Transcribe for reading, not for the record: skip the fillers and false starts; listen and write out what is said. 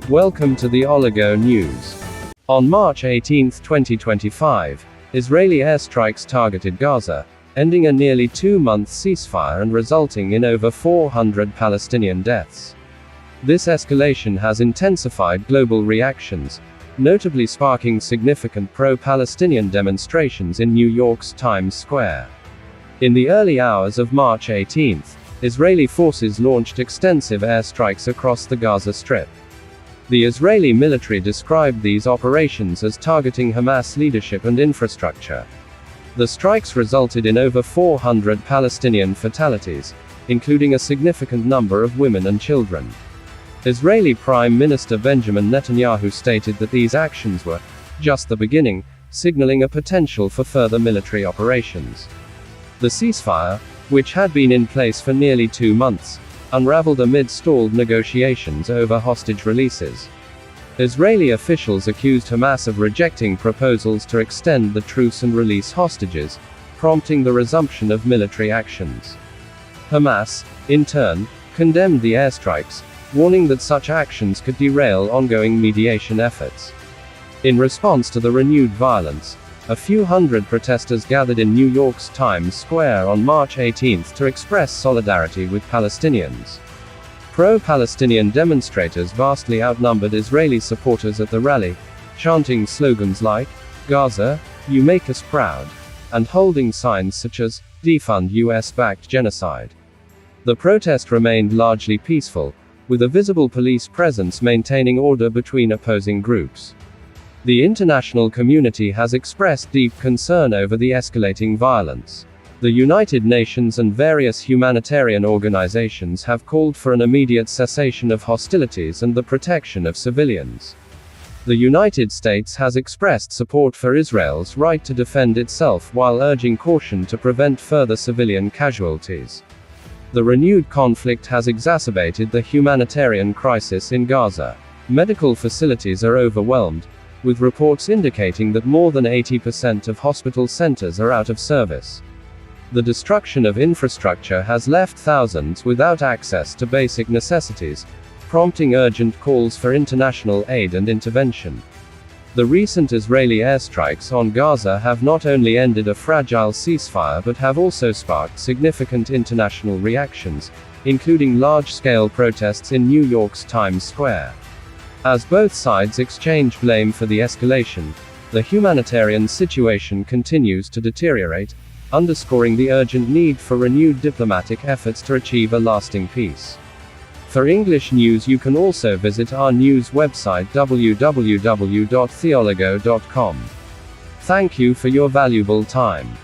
Welcome to the Oligo News. On March 18, 2025, Israeli airstrikes targeted Gaza, ending a nearly 2-month ceasefire and resulting in over 400 Palestinian deaths. This escalation has intensified global reactions, notably sparking significant pro-Palestinian demonstrations in New York's Times Square. In the early hours of March 18, Israeli forces launched extensive airstrikes across the Gaza Strip. The Israeli military described these operations as targeting Hamas leadership and infrastructure. The strikes resulted in over 400 Palestinian fatalities, including a significant number of women and children. Israeli Prime Minister Benjamin Netanyahu stated that these actions were just the beginning, signaling a potential for further military operations. The ceasefire, which had been in place for nearly 2 months, unraveled amid stalled negotiations over hostage releases. Israeli officials accused Hamas of rejecting proposals to extend the truce and release hostages, prompting the resumption of military actions. Hamas, in turn, condemned the airstrikes, warning that such actions could derail ongoing mediation efforts. In response to the renewed violence, a few hundred protesters gathered in New York's Times Square on March 18 to express solidarity with Palestinians. Pro-Palestinian demonstrators vastly outnumbered Israeli supporters at the rally, chanting slogans like, "Gaza, you make us proud," and holding signs such as, "Defund US-backed genocide." The protest remained largely peaceful, with a visible police presence maintaining order between opposing groups. The international community has expressed deep concern over the escalating violence. The United Nations and various humanitarian organizations have called for an immediate cessation of hostilities and the protection of civilians. The United States has expressed support for Israel's right to defend itself while urging caution to prevent further civilian casualties. The renewed conflict has exacerbated the humanitarian crisis in Gaza. Medical facilities are overwhelmed, with reports indicating that more than 80% of hospital centers are out of service. The destruction of infrastructure has left thousands without access to basic necessities, prompting urgent calls for international aid and intervention. The recent Israeli airstrikes on Gaza have not only ended a fragile ceasefire but have also sparked significant international reactions, including large-scale protests in New York's Times Square. As both sides exchange blame for the escalation, the humanitarian situation continues to deteriorate, underscoring the urgent need for renewed diplomatic efforts to achieve a lasting peace. For English news, you can also visit our news website www.theoligo.com. Thank you for your valuable time.